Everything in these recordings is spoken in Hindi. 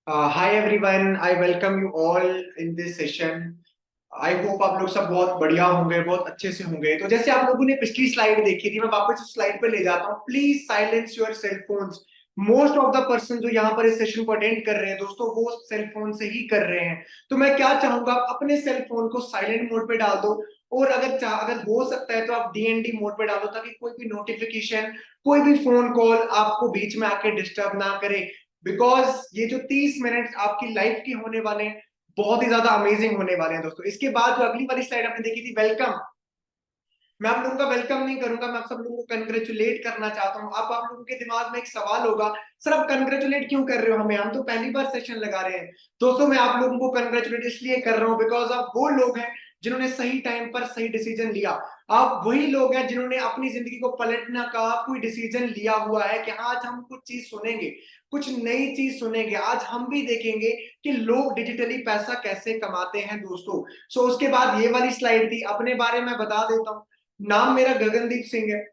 Hi everyone, I welcome you all in this session. I hope आप लोग सब बहुत बढ़िया होंगे, बहुत अच्छे से होंगे। तो जैसे आप लोगों ने पिछली स्लाइड देखी थी, मैं वापस उस स्लाइड पे ले जाता हूँ। Please silence your cell phones. Most of the person जो यहाँ पर इस सेशन को अटेंड कर रहे हैं दोस्तों, वो सेल फोन से ही कर रहे हैं। तो मैं क्या चाहूंगा, आप अपने सेल फोन को साइलेंट मोड पे डाल दो। और अगर हो सकता है तो आप डीएनडी मोड पे डालो, ताकि कोई भी नोटिफिकेशन, कोई भी फोन कॉल आपको बीच में आके डिस्टर्ब ना करे। बिकॉज ये जो 30 मिनट आपकी लाइफ के होने वाले हैं, बहुत ही ज्यादा अमेजिंग होने वाले हैं दोस्तों। इसके बाद जो अगली वाली स्लाइड आपने देखी थी, वेलकम, मैं आप लोगों का वेलकम नहीं करूंगा, मैं आप सब लोगों को कंग्रेचुलेट करना चाहता हूं। अब आप लोगों के दिमाग में एक सवाल होगा, सर आप कंग्रेचुलेट क्यों कर रहे हो हमें, हम तो पहली बार सेशन लगा रहे हैं। दोस्तों मैं आप लोगों को कंग्रेचुलेट इसलिए कर रहा हूं बिकॉज आप वो लोग हैं जिन्होंने सही टाइम पर सही डिसीजन लिया। आप वही लोग हैं जिन्होंने अपनी जिंदगी को पलटने का कोई डिसीजन लिया हुआ है कि आज हम कुछ चीज सुनेंगे, कुछ नई चीज सुनेंगे। आज हम भी देखेंगे कि लोग डिजिटली पैसा कैसे कमाते हैं दोस्तों। सो उसके बाद ये वाली स्लाइड थी, अपने बारे में बता देता हूँ। नाम मेरा गगनदीप सिंह है।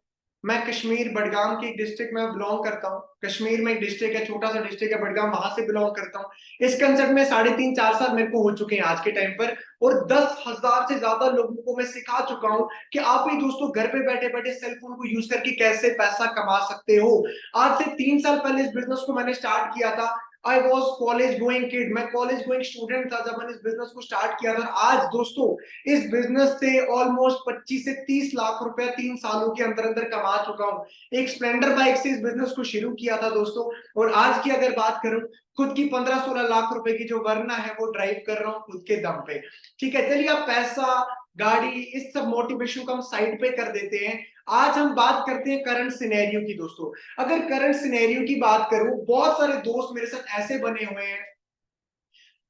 मैं कश्मीर बडगाम की डिस्ट्रिक्ट में बिलोंग करता हूँ। कश्मीर में एक डिस्ट्रिक्ट है, छोटा सा डिस्ट्रिक्ट है बडगाम, वहां से बिलोंग करता हूँ। इस कंसेप्ट में 3.5-4 साल मेरे को हो चुके हैं आज के टाइम पर। और 10,000 से ज्यादा लोगों को मैं सिखा चुका हूँ कि आप भी दोस्तों घर पे बैठे बैठे सेल फोन को यूज करके कैसे पैसा कमा सकते हो। आज से 3 साल पहले इस बिजनेस को मैंने स्टार्ट किया था। I was college going kid, मैं कॉलेज गोइंग स्टूडेंट था जब मैंने इस बिजनेस को स्टार्ट किया था। आज दोस्तों इस बिजनेस से ऑलमोस्ट 25 से 30 लाख रुपया 3 सालों के अंदर अंदर कमा चुका हूं। एक स्प्लेंडर बाइक से इस बिजनेस को शुरू किया था दोस्तों। और आज की अगर बात करूं, खुद की 15-16 लाख रुपए की जो वरना है वो ड्राइव कर रहा हूं खुद के दम पे। ठीक है, चलिए अब पैसा, गाड़ी, इस सब मोटिवेशन को हम साइड पे कर देते हैं। आज हम बात करते हैं करंट सिनेरियो की दोस्तों। अगर करंट सिनेरियो की बात करूं, बहुत सारे दोस्त मेरे साथ ऐसे बने हुए हैं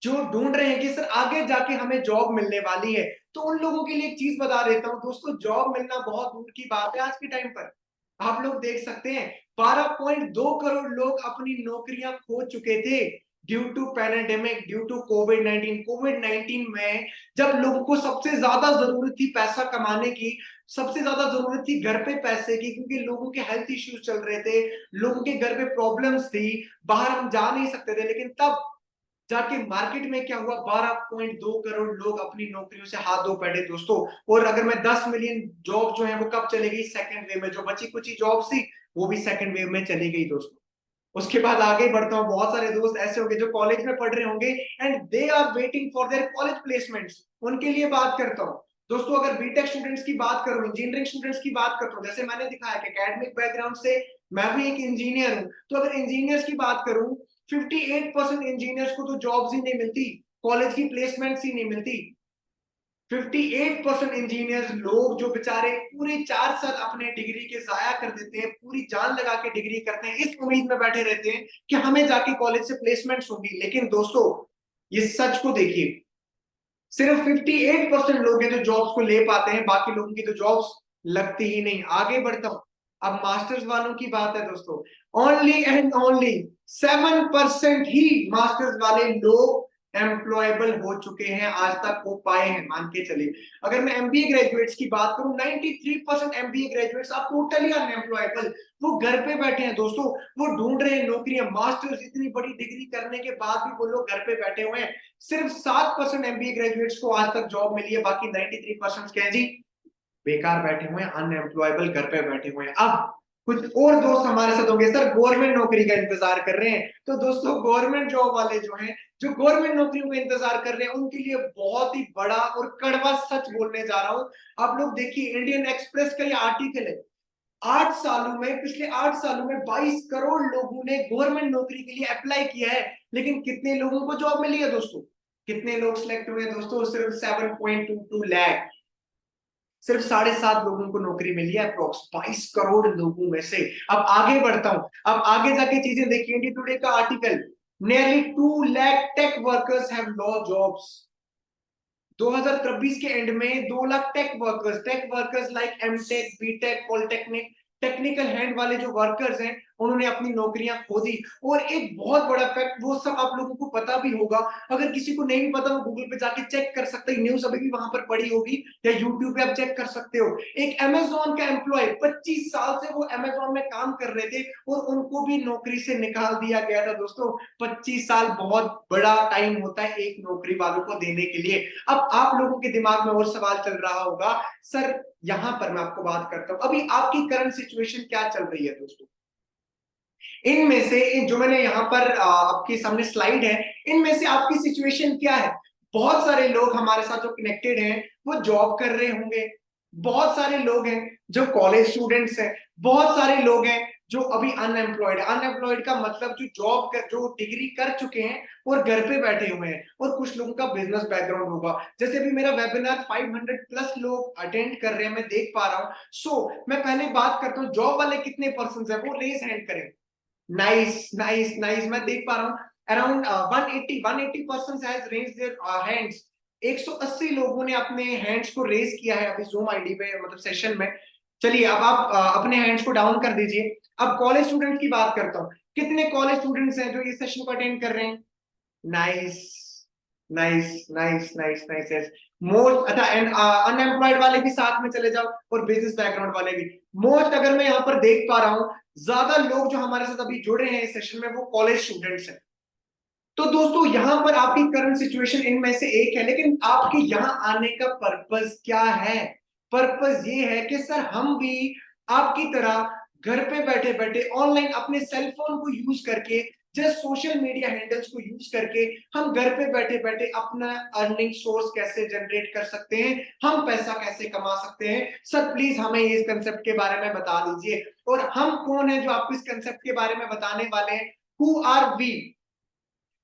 जो ढूंढ रहे हैं कि सर आगे जाके हमें जॉब मिलने वाली है। तो उन लोगों के लिए एक चीज बता देता हूं दोस्तों, जॉब मिलना बहुत दूर की बात है आज के टाइम पर। आप लोग देख सकते हैं 12.2 करोड़ लोग अपनी नौकरियां खो चुके थे due to pandemic, due to COVID 19। COVID 19 में जब लोगों को सबसे ज्यादा जरूरत थी पैसा कमाने की, सबसे ज्यादा जरूरत थी घर पे पैसे की, क्योंकि लोगों के हेल्थ इश्यूज चल रहे थे, लोगों के घर पे प्रॉब्लम्स थी, बाहर हम जा नहीं सकते थे। लेकिन तब जाके मार्केट में क्या हुआ, 12.2 करोड़ लोग अपनी नौकरियों से हाथ धो बैठे दोस्तों। और अगर मैं 10 मिलियन जॉब जो है वो कब चलेगी, सेकंड वेव में। जो बची कुछ जॉब थी वो भी सेकंड वेव में चली गई दोस्तों। उसके बाद आगे बढ़ता हूँ, बहुत सारे दोस्त ऐसे होंगे जो कॉलेज में पढ़ रहे होंगे and they are waiting for their college placements. उनके लिए बात करता हूँ दोस्तों। अगर बीटेक स्टूडेंट्स की बात करूं, इंजीनियरिंग स्टूडेंट्स की बात करता हूँ, जैसे मैंने दिखाया कि एकेडमिक बैकग्राउंड से मैं भी एक इंजीनियर हूं। तो अगर इंजीनियर्स की बात करूं, 58% इंजीनियर्स को तो जॉब्स ही नहीं मिलती, कॉलेज की प्लेसमेंट्स ही नहीं मिलती। 58% इंजीनियर्स लोग जो बेचारे पूरे 4 साल अपने डिग्री के जाया कर देते हैं, पूरी जान लगा के डिग्री करते हैं, इस उम्मीद में बैठे रहते हैं कि हमें जाके कॉलेज से प्लेसमेंट्स होंगी। लेकिन दोस्तों ये सच को देखिए, सिर्फ 58% लोग हैं जो जॉब्स को ले पाते हैं, बाकी लोगों की तो जॉब्स लगती ही नहीं। आगे बढ़ता हूं, अब मास्टर्स वालों की बात है दोस्तों। Only and only 7% he masters वाले लोग एम्प्लॉयबल हो चुके हैं, आज तक हो पाए हैं, मान के चलिए। अगर मैं एमबीए ग्रेजुएट्स की बात करूं, 93% एमबीए ग्रेजुएट्स आप टोटली अनएम्प्लॉयबल। वो घर पे बैठे हैं दोस्तों, वो ढूंढ रहे हैं नौकरियां। मास्टर्स इतनी बड़ी डिग्री करने के बाद भी वो लोग घर पे बैठे हुए हैं। सिर्फ 7% एमबीए ग्रेजुएट्स को आज तक जॉब मिली है, बाकी 93% क्या है जी, बेकार बैठे हुए हैं, अनएम्प्लॉयबल, घर पे बैठे हुए हैं। अब कुछ और दोस्त हमारे साथ होंगे, सर गवर्नमेंट नौकरी का इंतजार कर रहे हैं। तो दोस्तों गवर्नमेंट जॉब वाले जो हैं, जो गवर्नमेंट नौकरियों का इंतजार कर रहे हैं, उनके लिए बहुत ही बड़ा और कड़वा सच बोलने जा रहा हूं। आप लोग देखिए, इंडियन एक्सप्रेस का ये आर्टिकल है। 8 सालों में, पिछले 8 सालों में 22 करोड़ लोगों ने गवर्नमेंट नौकरी के लिए अप्लाई किया है। लेकिन कितने लोगों को जॉब मिली है दोस्तों, कितने लोग सिलेक्ट हुए हैं दोस्तों, सिर्फ 7.22 लाख। सिर्फ 7.5 लोगों को नौकरी मिली है अप्रोक्स 22 करोड़ लोगों में से। अब आगे बढ़ता हूं, अब आगे जाके चीजें देखिए, इंडिया टुडे का article, nearly 2 lakh tech workers have lost jobs. 2023 के एंड में 2 lakh tech workers like MTech, BTech, polytechnic, technical hand वाले जो वर्कर्स हैं उन्होंने अपनी नौकरियां खो दी। और एक बहुत बड़ा फैक्ट, वो सब आप लोगों को पता भी होगा, अगर किसी को नहीं पता वो गूगल पे जाके चेक कर सकते हैं, न्यूज अभी भी वहां पर पड़ी होगी, या यूट्यूब पे आप चेक कर सकते हो। एक अमेजोन का एम्प्लॉय 25 साल से वो अमेजोन में काम कर रहे थे और उनको भी नौकरी से निकाल दिया गया था दोस्तों। 25 साल बहुत बड़ा टाइम होता है एक नौकरी वालों को देने के लिए। अब आप लोगों के दिमाग में और सवाल चल रहा होगा, सर यहां पर मैं आपको बात करता हूं, अभी आपकी करंट सिचुएशन क्या चल रही है दोस्तों। इनमें से जो मैंने यहाँ पर आपके सामने स्लाइड है, इनमें से आपकी सिचुएशन क्या है। बहुत सारे लोग हमारे साथ जो कनेक्टेड हैं वो जॉब कर रहे होंगे, बहुत सारे लोग हैं जो कॉलेज स्टूडेंट्स हैं, बहुत सारे लोग हैं जो अभी अनएम्प्लॉयड। अनएम्प्लॉयड का मतलब जो जॉब कर, जो डिग्री कर चुके हैं और घर पे बैठे हुए हैं, और कुछ लोगों का बिजनेस बैकग्राउंड होगा। जैसे अभी मेरा वेबिनार 500 प्लस लोग अटेंड कर रहे हैं, मैं देख पा रहा हूँ। सो मैं पहले बात करता हूँ जॉब वाले कितने पर्सन है, वो रेज हैंड करें। नाइस नाइस नाइस, मैं देख पा रहा हूँ around 180 person has raised their hands. 180 लोगों ने अपने हैंड्स को रेज किया है अभी जूम आईडी पे, मतलब सेशन में। चलिए अब आप अपने हैंड्स को डाउन कर दीजिए। अब कॉलेज स्टूडेंट की बात करता हूँ, कितने कॉलेज स्टूडेंट्स हैं जो ये सेशन को अटेंड कर रहे हैं। Nice nice nice nice nice. Most अच्छा, एंड अनएम्प्लॉयड वाले भी साथ में चले जाओ और बिजनेस बैकग्राउंड वाले भी। मोस्ट अगर मैं यहाँ पर देख पा रहा हूँ, ज्यादा लोग जो हमारे साथ अभी जुड़े हैं इस सेशन में वो कॉलेज स्टूडेंट्स हैं। तो दोस्तों यहाँ पर आपकी करंट सिचुएशन इनमें से एक है, लेकिन आपके यहाँ आने का पर्पस क्या है। पर्पस ये है कि सर हम भी आपकी तरह घर पे बैठे बैठे ऑनलाइन अपने सेल फोन को यूज करके, जस्ट सोशल मीडिया हैंडल्स को यूज करके, हम घर पे बैठे बैठे अपना अर्निंग सोर्स कैसे जनरेट कर सकते हैं, हम पैसा कैसे कमा सकते हैं। सर प्लीज हमें इस कंसेप्ट के बारे में बता दीजिए। और हम कौन है जो आपको इस कंसेप्ट के बारे में बताने वाले हैं। Who are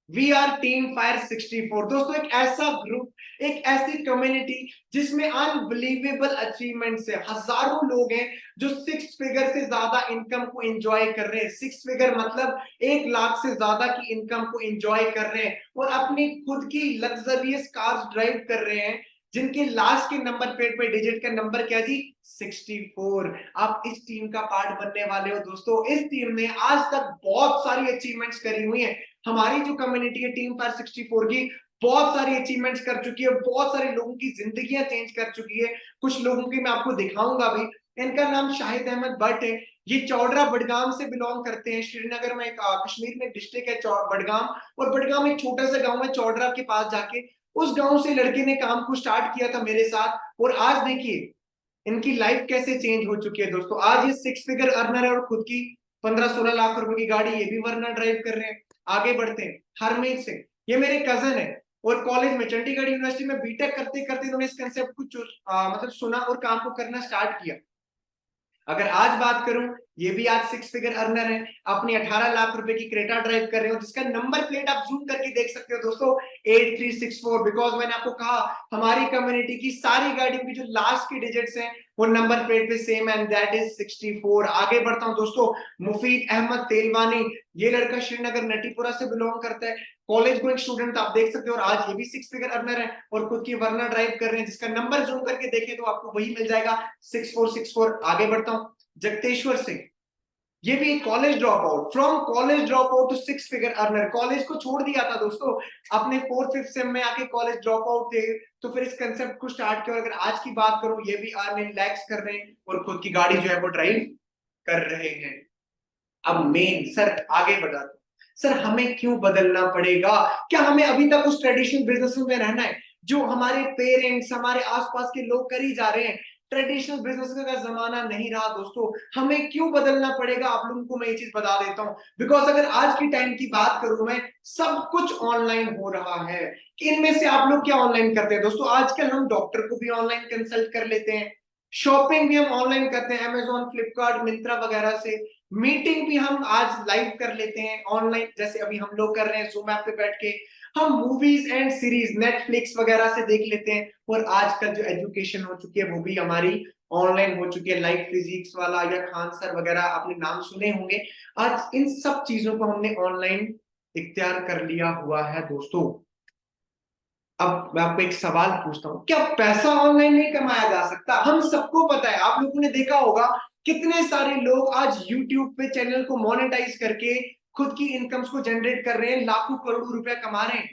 we are team fire 64 दोस्तों, एक ऐसा ग्रुप, एक ऐसी कम्युनिटी जिसमें अनबिलीवेबल अचीवमेंट्स है। हजारों लोग हैं जो 6 फिगर से ज्यादा इनकम को एंजॉय कर रहे हैं। 6 फिगर मतलब 1 लाख से ज्यादा की इनकम को एंजॉय कर रहे हैं और अपनी खुद की लग्जरियस कार्स ड्राइव कर रहे हैं, जिनके लास्ट के नंबर प्लेट पे डिजिट का नंबर क्या जी, 64। आप इस टीम का पार्ट बनने वाले हो दोस्तों। इस टीम ने आज तक बहुत सारी अचीवमेंट्स करी हुई हैं। हमारी जो कम्युनिटी है टीम फायर 64 की, बहुत सारी अचीवमेंट्स कर चुकी है, बहुत सारे लोगों की जिंदगियां चेंज कर चुकी है। कुछ लोगों की मैं आपको दिखाऊंगा भी। इनका नाम शाहिद अहमद भट्ट है। ये चौड़रा बडगाम से बिलोंग करते हैं। श्रीनगर में एक कश्मीर में डिस्ट्रिक्ट है बडगाम, और बडगाम एक छोटा सा गांव है चौड़रा के पास जाके। उस गांव से लड़के ने काम को स्टार्ट किया था मेरे साथ, और आज देखिए इनकी लाइफ कैसे चेंज हो चुकी है दोस्तों। आज ये 6 फिगर अर्नर है और खुद की 15-16 लाख रुपए की गाड़ी ये भी वर्ना ड्राइव कर रहे हैं। आगे बढ़ते हैं, हरमीत सिंह, ये मेरे कजन है, और कॉलेज में चंडीगढ़ यूनिवर्सिटी में बीटेक करते करते इन्होंने इस कंसेप्ट को मतलब सुना और काम को करना स्टार्ट किया। अगर आज बात करूं, ये भी आज 6 फिगर अर्नर है, अपनी 18 लाख रुपए की क्रेटा ड्राइव कर रहे हो, जिसका नंबर प्लेट आप जूम करके देख सकते हो दोस्तों, 8364। बिकॉज मैंने आपको कहा हमारी कम्युनिटी की सारी गाड़ियों की जो लास्ट के डिजिट्स हैं वो नंबर प्लेट पे सेम, एंड दैट इज 64। आगे बढ़ता हूं दोस्तों, मुफीद अहमद तेलवानी, ये लड़का श्रीनगर नटीपुरा से बिलोंग करता है, कॉलेज गोइंग स्टूडेंट आप देख सकते हो, और आज ये भी 6 फिगर अर्नर है और खुद की वर्ना ड्राइव कर रहे हैं, जिसका नंबर जूम करके देखें तो आपको वही मिल जाएगा, 6464। आगे बढ़ता हूं, जगतेश्वर सिंह, ये भी college drop out, from college drop out to 6 figure earner. College को छोड़ दिया था दोस्तों, अपने 4th 5th सेम में आके कॉलेज ड्रॉप आउट थे, तो फिर इस कंसेप्ट को स्टार्ट किया। और अगर आज की बात करूं, ये भी अर्न इन लैक्स कर रहे हैं और खुद की गाड़ी जो है वो ड्राइव कर रहे हैं। अब मेन सर आगे बढ़ा, सर हमें क्यों बदलना पड़ेगा। क्या हमें अभी तक उस ट्रेडिशनल बिजनेस में रहना है जो हमारे पेरेंट्स, हमारे आसपास के लोग कर ही जा रहे हैं। ट्रेडिशनल बिजनेस का जमाना नहीं रहा दोस्तों, हमें क्यों बदलना पड़ेगा। आप लोगों को मैं ये चीज बता देता हूं, बिकॉज अगर आज की टाइम की बात करूं मैं, सब कुछ ऑनलाइन हो रहा है। इनमें से आप लोग क्या ऑनलाइन करते हैं दोस्तों। आजकल हम डॉक्टर को भी ऑनलाइन कंसल्ट कर लेते हैं, शॉपिंग भी हम ऑनलाइन करते हैं, अमेजोन, फ्लिपकार्ट, मिंत्रा वगैरह से। मीटिंग भी हम आज लाइव कर लेते हैं ऑनलाइन, जैसे अभी हम लोग कर रहे हैं जूम ऐप पे बैठ के। हम मूवीज एंड सीरीज नेटफ्लिक्स वगैरह से देख लेते हैं, और आजकल जो एजुकेशन हो चुकी है वो भी हमारी ऑनलाइन हो चुकी है। लाइक फिजिक्स वाला या खान सर वगैरह आपने नाम सुने होंगे। आज इन सब चीजों को हमने ऑनलाइन इख्तियार कर लिया हुआ है दोस्तों। अब मैं आपको एक सवाल पूछता हूँ, क्या पैसा ऑनलाइन नहीं कमाया जा सकता। हम सबको पता है, आप लोगों ने देखा होगा कितने सारे लोग आज यूट्यूब पे चैनल को मोनेटाइज करके खुद की इनकम्स को जनरेट कर रहे हैं, लाखों करोड़ों रुपया कमा रहे हैं।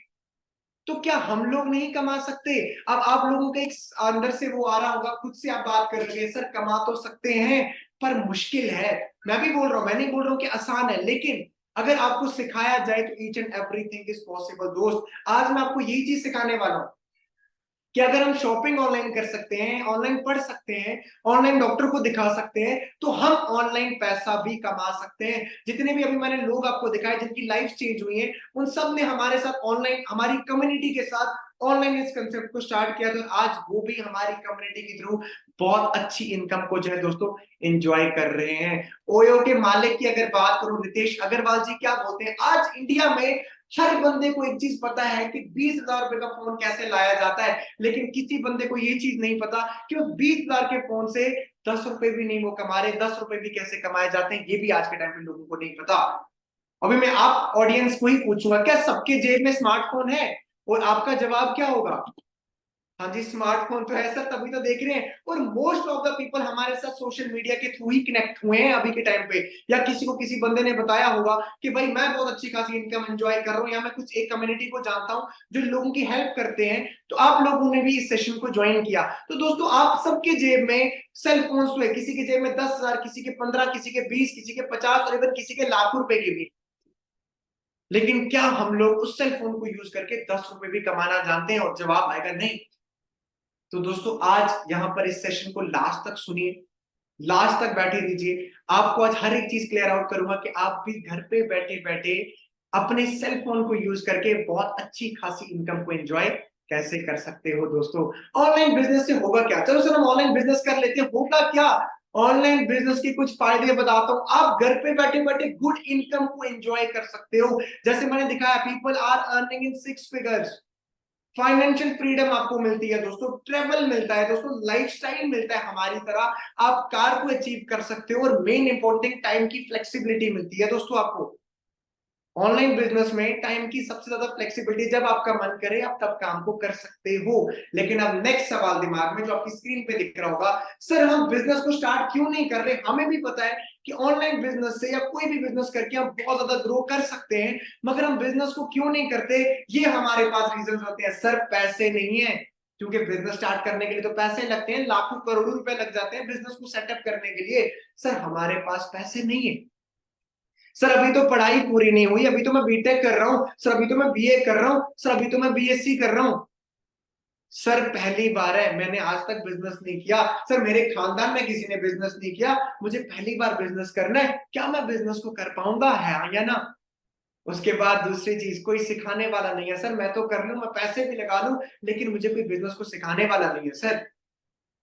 तो क्या हम लोग नहीं कमा सकते? अब आप लोगों के एक अंदर से वो आ रहा होगा, खुद से आप बात कर रहे हैं, सर कमा तो सकते हैं पर मुश्किल है। मैं भी बोल रहा हूं, मैं नहीं बोल रहा हूं कि आसान है, लेकिन अगर आपको सिखाया जाए तो each and everything is possible. दोस्त, आज मैं आपको यही चीज सिखाने वाला हूं कि अगर हम शॉपिंग ऑनलाइन कर सकते हैं, ऑनलाइन पढ़ सकते हैं, ऑनलाइन डॉक्टर को दिखा सकते हैं, तो हम ऑनलाइन पैसा भी कमा सकते हैं। जितने भी अभी मैंने लोग आपको दिखाए जिनकी लाइफ चेंज हुई है, उन सब ने हमारे साथ ऑनलाइन, हमारी कम्युनिटी के साथ ऑनलाइन इस कंसेप्ट को स्टार्ट किया, तो आज वो भी हमारी कम्युनिटी के थ्रू बहुत अच्छी इनकम को जो है दोस्तों एंजॉय कर रहे हैं। ओयो के मालिक की अगर बात करूं, रितेश अग्रवाल जी, क्या बोलते हैं, आज इंडिया में हर बंदे को एक चीज पता है कि 20,000 रुपए का फोन कैसे लाया जाता है, लेकिन किसी बंदे को ये चीज नहीं पता कि उस 20,000 के फोन से 10 रुपए भी नहीं वो कमा रहे, 10 रुपए भी कैसे कमाए जाते हैं, ये भी आज के टाइम पे लोगों को नहीं पता। अभी मैं आप ऑडियंस को ही पूछूंगा, क्या सबके जेब में स्मार्टफोन है? और आपका जवाब क्या होगा? हाँ जी, स्मार्टफोन तो है सर, तभी तो देख रहे हैं। और मोस्ट ऑफ द पीपल हमारे साथ सोशल मीडिया के थ्रू ही कनेक्ट हुए हैं अभी के टाइम पे, या किसी को किसी बंदे ने बताया होगा कि भाई मैं बहुत अच्छी खासी इनकम एंजॉय कर रहा हूँ, या मैं कुछ एक कम्युनिटी को जानता हूँ जो लोगों की हेल्प करते हैं, तो आप लोगों ने भी इस सेशन को ज्वाइन किया। तो दोस्तों, आप सबके जेब में सेल फोन तो है, किसी के जेब में 10,000, किसी के 15, किसी के 20, किसी के 50 और इवन किसी के लाखों रुपए के भी। लेकिन क्या हम लोग उस सेल फोन को यूज करके 10 रुपए भी कमाना जानते हैं? और जवाब आएगा नहीं। तो दोस्तों, आज यहां पर इस सेशन को लास्ट तक सुनिए, लास्ट तक बैठे रहिए। आपको आज हर एक चीज क्लियर आउट करूंगा कि आप भी घर पे बैठे बैठे अपने सेल फोन को यूज करके बहुत अच्छी खासी इनकम को एंजॉय कैसे कर सकते हो। दोस्तों, ऑनलाइन बिजनेस से होगा क्या? चलो सर, हम ऑनलाइन बिजनेस कर लेते हैं, होगा क्या? ऑनलाइन बिजनेस के कुछ फायदे बताता हूं। आप घर पे बैठे बैठे गुड इनकम को एंजॉय कर सकते हो। जैसे मैंने दिखाया, people are earning in 6 figures. Financial freedom आपको मिलती है दोस्तों, ट्रेवल मिलता है दोस्तों, लाइफस्टाइल मिलता है हमारी तरह, आप कार को अचीव कर सकते हो, और मेन इंपॉर्टेंट टाइम की फ्लेक्सिबिलिटी मिलती है दोस्तों आपको। ऑनलाइन बिजनेस में टाइम की सबसे ज्यादा फ्लेक्सिबिलिटी, जब आपका मन करे आप तब काम को कर सकते हो। लेकिन अब नेक्स्ट सवाल दिमाग में जो आपकी स्क्रीन पे दिख रहा होगा, सर हम बिजनेस को स्टार्ट क्यों नहीं कर रहे? हमें भी पता है कि ऑनलाइन बिजनेस से या कोई भी बिजनेस करके हम बहुत ज्यादा ग्रो कर सकते हैं, मगर हम बिजनेस को क्यों नहीं करते? ये हमारे पास रीजन होते हैं। सर पैसे नहीं है, क्योंकि बिजनेस स्टार्ट करने के लिए तो पैसे लगते हैं, लाखों करोड़ों रुपए लग जाते हैं बिजनेस को सेटअप करने के लिए। सर हमारे पास पैसे नहीं है। सर अभी तो पढ़ाई पूरी नहीं हुई, अभी तो मैं बीटेक कर रहा हूं। सर अभी तो मैं बीए कर रहा हूं। सर अभी तो मैं बीएससी कर रहा हूं। सर पहली बार है, मैंने आज तक बिजनेस नहीं किया। सर मेरे खानदान में किसी ने बिजनेस नहीं किया, मुझे पहली बार बिजनेस करना है, क्या मैं बिजनेस को कर पाऊंगा, है या ना? उसके बाद दूसरी चीज, कोई सिखाने वाला नहीं है। सर मैं तो कर लूं, मैं पैसे भी लगा लूं, लेकिन मुझे कोई बिजनेस को सिखाने वाला नहीं है। सर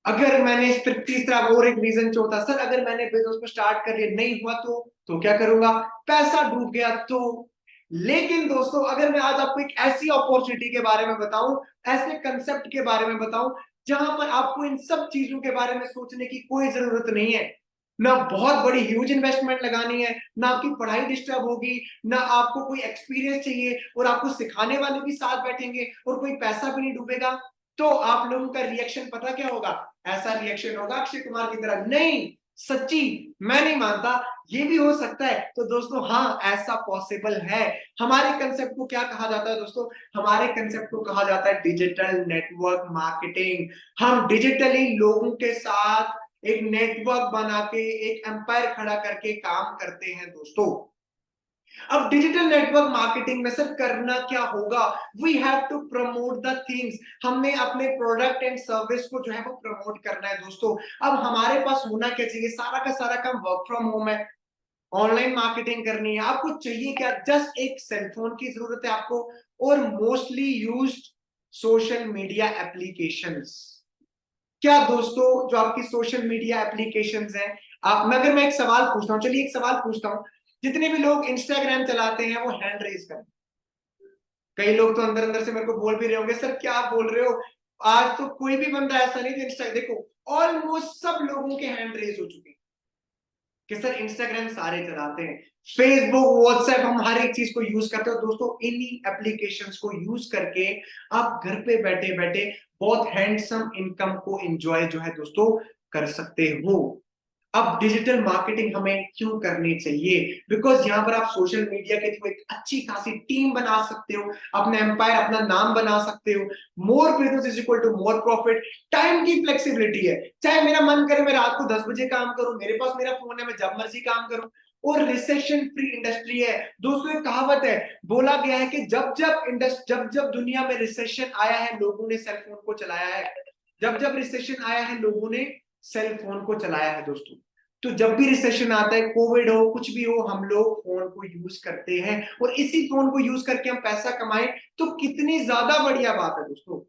अगर मैंने फिर तीसरा और एक रीजन चौथा, सर अगर मैंने बिजनेस को स्टार्ट कर लिया नहीं हुआ तो क्या करूंगा? पैसा डूब गया तो? लेकिन दोस्तों, अगर मैं आज आपको एक ऐसी अपॉर्चुनिटी के बारे में बताऊं, ऐसे कंसेप्ट के बारे में बताऊं, जहां पर आपको इन सब चीजों के बारे में सोचने की कोई जरूरत नहीं है, ना बहुत बड़ी ह्यूज इन्वेस्टमेंट लगानी है, ना आपकी पढ़ाई डिस्टर्ब होगी, ना आपको कोई एक्सपीरियंस चाहिए, और आपको सिखाने वाले भी साथ बैठेंगे, और कोई पैसा भी नहीं डूबेगा, तो आप लोगों का रिएक्शन पता क्या होगा? ऐसा रिएक्शन होगा अक्षय कुमार की तरह, नहीं सच्ची मैं नहीं मानता, ये भी हो सकता है। तो दोस्तों, हाँ ऐसा पॉसिबल है। हमारे कंसेप्ट को क्या कहा जाता है दोस्तों? हमारे कंसेप्ट को कहा जाता है डिजिटल नेटवर्क मार्केटिंग। हम डिजिटली लोगों के साथ एक नेटवर्क बना के, एक एम्पायर खड़ा करके काम करते हैं दोस्तों। अब डिजिटल नेटवर्क मार्केटिंग में सर करना क्या होगा? We have to promote the things. हमने अपने प्रोडक्ट एंड सर्विस को जो है वो प्रमोट करना है दोस्तों। अब हमारे पास होना क्या चाहिए? सारा का सारा काम वर्क फ्रॉम होम है, ऑनलाइन मार्केटिंग करनी है। आपको चाहिए क्या? जस्ट एक सेलफोन की जरूरत है आपको, और mostly used social media applications. क्या दोस्तों, जो आपकी सोशल मीडिया एप्लीकेशंस हैं, आप अगर मैं एक सवाल पूछता हूं, चलिए एक सवाल पूछता हूं, जितने भी लोग इंस्टाग्राम चलाते हैं वो हैंड रेज करें। कई लोग तो अंदर अंदर से मेरे को बोल भी रहे होंगे, सर क्या आप बोल रहे हो, आज तो कोई भी बंदा ऐसा नहीं जो इंस्टा, देखो ऑलमोस्ट सब लोगों के हैंड रेज हो चुके हैं कि सर इंस्टाग्राम सारे चलाते हैं, फेसबुक व्हाट्सएप, हम हर एक चीज को यूज करते हो दोस्तों। इन्हीं एप्लीकेशंस को यूज करके आप घर पे बैठे बैठे बहुत हैंडसम इनकम को एंजॉय जो है दोस्तों कर सकते हो। अब डिजिटल मार्केटिंग हमें क्यों करनी चाहिए? बिकॉज यहाँ पर आप सोशल मीडिया के थ्रू एक अच्छी खासी टीम बना सकते हो, अपना एम्पायर, अपना नाम बना सकते हो। More business is equal to more profit. Time की फ्लेक्सिबिलिटी है, चाहे मेरा मन करे मैं रात को 10 बजे काम करूं, मेरे पास मेरा फोन है, मैं जब मर्जी काम करूं। और रिसेशन फ्री इंडस्ट्री है दोस्तों। एक कहावत है, बोला गया है कि जब जब दुनिया में रिसेशन आया है, लोगों ने सेल फोन को चलाया है। जब जब रिसेशन आया है, लोगों ने सेल फोन को चलाया है दोस्तों। तो जब भी रिसेशन आता है, कोविड हो कुछ भी हो, हम लोग फोन को यूज करते हैं, और इसी फोन को यूज करके हम पैसा कमाएं, तो कितनी ज्यादा बढ़िया बात है दोस्तों।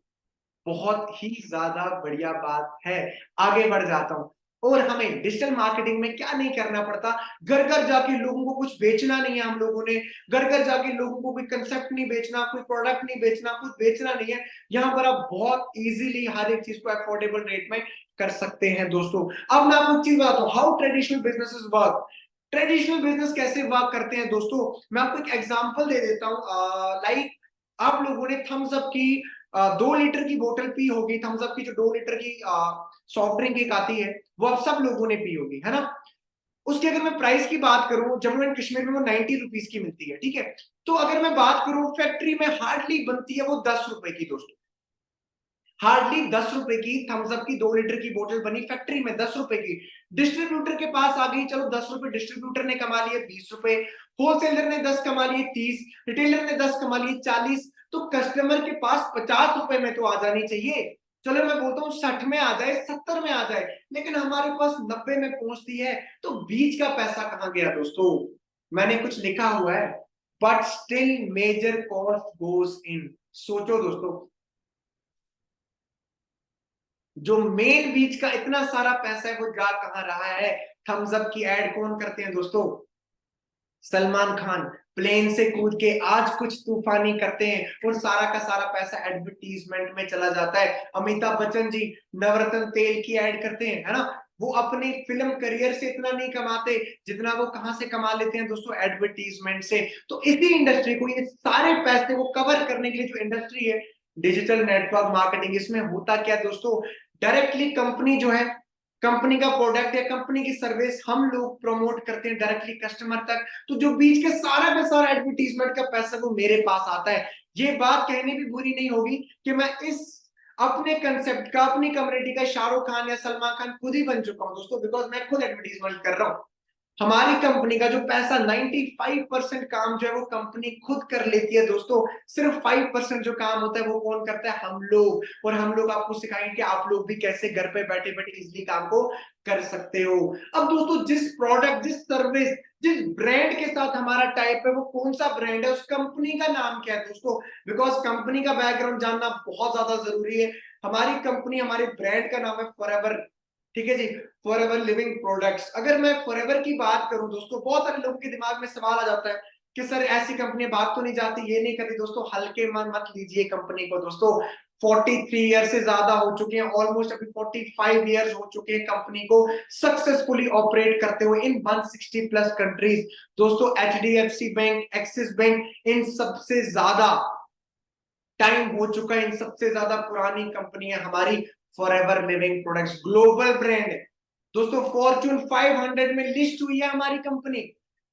बहुत ही ज्यादा बढ़िया बात है। आगे बढ़ जाता हूं। और हमें डिजिटल मार्केटिंग में क्या नहीं करना पड़ता, घर घर जाके लोगों को कुछ बेचना नहीं है। हम लोगों ने घर घर जाके लोगों को कोई कंसेप्ट नहीं बेचना, कोई प्रोडक्ट नहीं बेचना, कुछ बेचना नहीं है। यहाँ पर आप बहुत इजीली हर एक चीज को अफोर्डेबल रेट में कर सकते हैं दोस्तों। अब मैं आपको एक चीज बताता हूँ, how traditional businesses work. Traditional business कैसे वर्क करते हैं दोस्तों, मैं आपको एक एग्जांपल दे देता हूँ। लाइक आप लोगों ने थम्स अप की 2 लीटर की बोतल पी होगी। थम्स अप की जो 2 लीटर की सॉफ्ट ड्रिंक एक आती है, वो आप सब लोगों ने पी होगी, है ना। उसकी अगर मैं प्राइस की बात करूं, जम्मू एंड कश्मीर में वो 90 रुपीज की मिलती है, ठीक है। तो अगर मैं बात करूं, फैक्ट्री में हार्डली बनती है वो 10 रुपए की दोस्तों। हार्डली 10 रुपए की थम्स अप की 2 लीटर की बोतल बनी फैक्ट्री में, 10 रुपए की। डिस्ट्रीब्यूटर के पास आ गई, चलो 10 रुपए डिस्ट्रीब्यूटर ने कमा लिए, 20 रुपए। होलसेलर ने 10 कमा लिए, 30। रिटेलर ने 10 कमा लिए, 40। तो कस्टमर के पास 50 रुपए में तो आ जानी चाहिए। चलो मैं बोलता हूँ 60 में आ जाए, 70 में आ जाए, लेकिन हमारे पास 90 में पहुंचती है। तो बीच का पैसा कहां गया दोस्तों? मैंने कुछ लिखा हुआ है, but still major cost goes in. सोचो दोस्तों, जो मेन बीच का इतना सारा पैसा है वो जा कहां रहा है? थम्स अप की एड कौन करते हैं दोस्तों? सलमान खान। प्लेन से कूद के आज कुछ तूफानी करते हैं, और सारा का सारा पैसा एडवर्टीजमेंट में चला जाता है। अमिताभ बच्चन जी नवरत्न तेल की एड करते हैं, है ना। वो अपने फिल्म करियर से इतना नहीं कमाते जितना वो कहां से कमा लेते हैं दोस्तों? एडवर्टीजमेंट से। तो इसी इंडस्ट्री को, ये सारे पैसे को कवर करने के लिए जो इंडस्ट्री है डिजिटल नेटवर्क मार्केटिंग, इसमें होता क्या है दोस्तों? डायरेक्टली कंपनी जो है, कंपनी का प्रोडक्ट या कंपनी की सर्विस हम लोग प्रमोट करते हैं डायरेक्टली कस्टमर तक। तो जो बीच का सारा एडवर्टीजमेंट का पैसा वो मेरे पास आता है। ये बात कहने भी बुरी नहीं होगी कि मैं इस अपने कंसेप्ट का, अपनी कम्युनिटी का शाहरुख खान या सलमान खान खुद ही बन चुका हूं दोस्तों, बिकॉज मैं खुद एडवर्टीजमेंट कर रहा हूं। हमारी कंपनी का जो पैसा 95% काम जो है वो कंपनी खुद कर लेती है दोस्तों। सिर्फ 5% जो काम होता है वो कौन करता है? हम लोग। और हम लोग आपको सिखाएंगे कि आप लोग भी कैसे घर पे बैठे बैठे इजिली काम को कर सकते हो। अब दोस्तों, जिस प्रोडक्ट, जिस सर्विस, जिस ब्रांड के साथ हमारा टाइप है, वो कौन सा ब्रांड है, उस कंपनी का नाम क्या है दोस्तों? बिकॉज कंपनी का बैकग्राउंड जानना बहुत ज्यादा जरूरी है। हमारी कंपनी, हमारे ब्रांड का नाम है फॉरएवर, ठीक है जी। Forever living products. अगर मैं फॉरएवर की बात करूं दोस्तों, बहुत सारे लोगों के दिमाग में सवाल आ जाता है कि सर ऐसी कंपनी भाग तो नहीं जाती, ये नहीं करती दोस्तों। हल्के मन मत लीजिए कंपनी को दोस्तों। 43 ईयर से ज्यादा हो चुके हैं, ऑलमोस्ट अभी 45 ईयर्स हो चुके हैं कंपनी को सक्सेसफुली ऑपरेट करते हुए इन 160 प्लस कंट्रीज दोस्तों। एचडीएफसी बैंक, एक्सिस बैंक, इन सबसे ज्यादा टाइम हो चुका है, इन सबसे ज्यादा पुरानी कंपनी है हमारी forever living products. Global brand है दोस्तों, फॉर्च्यून 500 में लिस्ट हुई है हमारी कंपनी।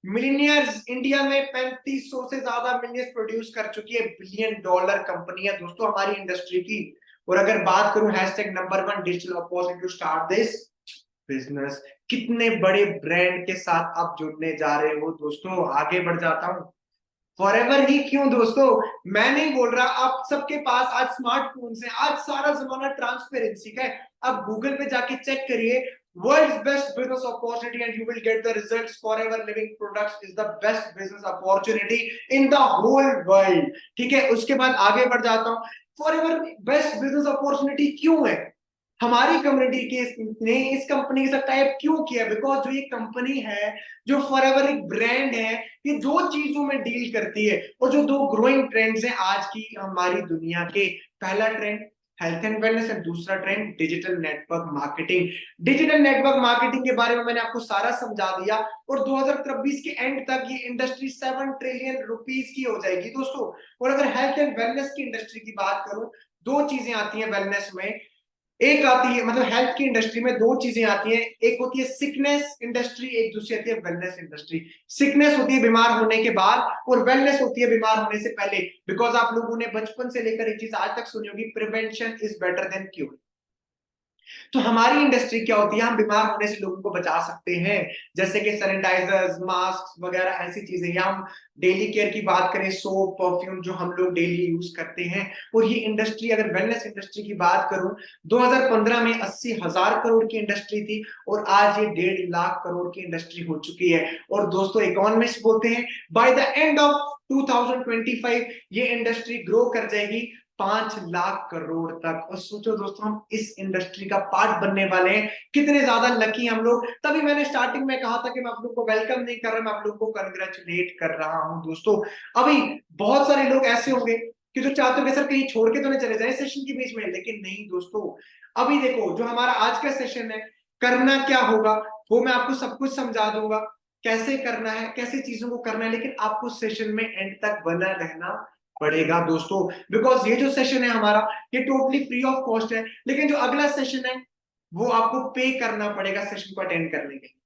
मिलीनियर्स, इंडिया में 3500 से ज्यादा मिलियंस प्रोड्यूस कर चुकी है। बिलियन डॉलर कंपनी है दोस्तों हमारी इंडस्ट्री की। और अगर बात करूं hashtag number 1 digital opportunity to start this business, कितने बड़े ब्रांड के साथ आप जुड़ने जा रहे हो दोस्तों? आगे बढ़ जाता हूं। फॉरएवर ही क्यों दोस्तों? मैं नहीं बोल रहा, आप सबके पास आज स्मार्टफोन्स हैं, आज सारा जमाना ट्रांसपेरेंसी का है। आप गूगल पे जाके चेक करिए, world's best business opportunity, and you will get the results. Forever living products is the best business opportunity in the whole world, ठीक है। उसके बाद आगे बढ़ जाता हूं, फॉरएवर बेस्ट बिजनेस अपॉर्चुनिटी क्यों है? हमारी कम्युनिटी के ने इस कंपनी के साथ टाइप क्यों किया? बिकॉज जो ये कंपनी है, जो फॉरएवर एक ब्रांड है, ये दो चीजों में डील करती है। और जो दो ग्रोइंग ट्रेंड्स हैं आज की हमारी दुनिया के, पहला trend health and wellness, and दूसरा trend digital network marketing. Digital network marketing के बारे में मैंने आपको सारा समझा दिया, और 2023 के एंड तक ये इंडस्ट्री 7 ट्रिलियन रुपीस की हो जाएगी दोस्तों। और अगर हेल्थ एंड वेलनेस की इंडस्ट्री की बात करूं, दो चीजें आती हैं वेलनेस में। एक आती है मतलब हेल्थ की इंडस्ट्री में दो चीजें आती हैं, एक होती है सिकनेस इंडस्ट्री, एक दूसरी आती है वेलनेस इंडस्ट्री। सिकनेस होती है बीमार होने के बाद, और वेलनेस होती है बीमार होने से पहले। बिकॉज आप लोगों ने बचपन से लेकर एक चीज आज तक सुनी होगी, prevention is better than cure. तो हमारी इंडस्ट्री क्या होती है, हम बीमार होने से लोगों को बचा सकते हैं, जैसे कि सैनिटाइजर्स, मास्क वगैरह ऐसी चीजें, या हम डेली केयर की बात करें, सोप, परफ्यूम जो हम लोग डेली यूज करते हैं। और ये इंडस्ट्री, अगर वेलनेस इंडस्ट्री की बात करूं, 2015 में 80,000 करोड़ की इंडस्ट्री थी, और आज ये 1.5 लाख करोड़ की इंडस्ट्री हो चुकी है। और दोस्तों इकोनॉमिस्ट बोलते हैं बाय द एंड ऑफ 2025 ये इंडस्ट्री ग्रो कर जाएगी 5 लाख करोड़ तक। और सोचो दोस्तों, हम इस इंडस्ट्री का पार्ट बनने वाले हैं, कितने ज्यादा लकी हम लोग। तभी मैंने स्टार्टिंग में कहा था कि मैं आप लोग को वेलकम नहीं कर रहा, मैं आप लोग को कंग्रेचुलेट कर रहा हूं दोस्तों। अभी बहुत सारे लोग ऐसे होंगे कि जो चाहते हो सर कहीं छोड़ के तो नहीं चले जाए सेशन के बीच में, लेकिन नहीं दोस्तों। अभी देखो जो हमारा आज का सेशन है, करना क्या होगा वो मैं आपको सब कुछ समझा दूंगा, कैसे करना है, कैसे चीजों को करना है, लेकिन आपको सेशन में एंड तक बना रहना पड़ेगा दोस्तों। बिकॉज ये जो सेशन है हमारा, ये टोटली फ्री ऑफ कॉस्ट है, लेकिन जो अगला सेशन है वो आपको पे करना पड़ेगा सेशन को अटेंड करने के लिए।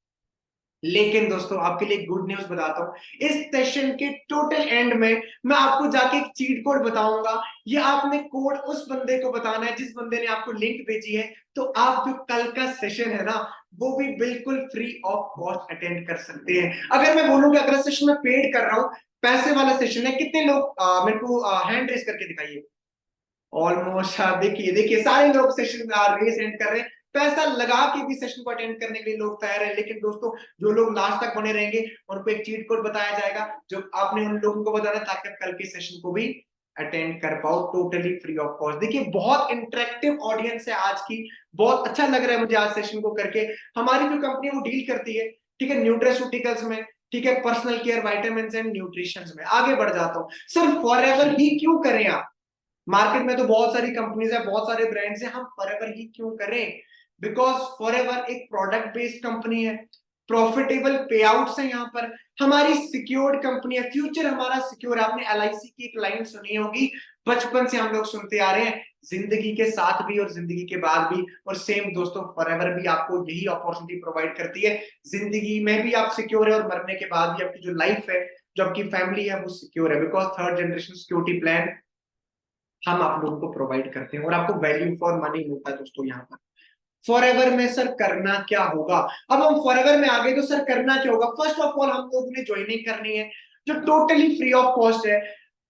लेकिन दोस्तों आपके लिए गुड न्यूज बताता हूं, इस सेशन के टोटल एंड में मैं आपको जाके एक चीट कोड बताऊंगा। ये आपने कोड उस बंदे को बताना है जिस बंदे ने आपको लिंक भेजी है। तो आप जो कल का सेशन है ना, वो भी बिल्कुल फ्री ऑफ कॉस्ट अटेंड कर सकते हैं। अगर मैं बोलूंगा अगला सेशन मैं पेड कर रहा हूं, पैसे वाला सेशन है, कितने लोग मेरे को हैंड रेस करके दिखाइए। ऑलमोस्ट देखिए देखिए सारे लोग सेशन में रेस एंड कर रहे हैं, पैसा लगा के भी सेशन को अटेंड करने के लिए लोग तैयार हैं। लेकिन दोस्तों जो लोग लास्ट तक बने रहेंगे उनको एक चीट कोड बताया जाएगा, जो आपने उन लोगों को बताना, ताकि आप कल के सेशन को भी अटेंड कर पाओ टोटली फ्री ऑफ कॉस्ट। देखिए बहुत इंटरेक्टिव ऑडियंस है आज की, बहुत अच्छा लग रहा है मुझे आज सेशन को करके। हमारी जो कंपनी वो डील करती है, ठीक है, न्यूट्रास्यूटिकल्स में, ठीक है, personal care, vitamin and nutrition में। आगे बढ़ जाता हूँ, सर फॉरएवर ही क्यों करें आप, मार्केट में तो बहुत सारी कंपनीज है, बहुत सारे ब्रांड्स हैं, हम फॉरएवर ही क्यों करें। बिकॉज फॉरएवर एक प्रोडक्ट बेस्ड कंपनी है, प्रॉफिटेबल पे आउट्स है यहाँ पर, हमारी सिक्योर्ड कंपनी है, फ्यूचर हमारा सिक्योर है। आपने एलआईसी की एक लाइन सुनी होगी, बचपन से हम लोग सुनते आ रहे हैं, जिंदगी के साथ भी और जिंदगी के बाद भी। और सेम दोस्तों फॉरएवर भी आपको यही अपॉर्चुनिटी प्रोवाइड करती है, जिंदगी में भी आप सिक्योर है और मरने के बाद भी आपकी जो लाइफ है, जो आपकी फैमिली है, वो सिक्योर है। Because third generation security plan हम आप लोगों को प्रोवाइड करते हैं, और आपको वैल्यू फॉर मनी मिलता है दोस्तों यहाँ पर। फॉरएवर में सर करना क्या होगा, अब हम फॉरएवर में आ गए तो सर करना क्या होगा। फर्स्ट ऑफ ऑल हम लोगों ने ज्वाइनिंग करनी है, जो टोटली फ्री ऑफ कॉस्ट है।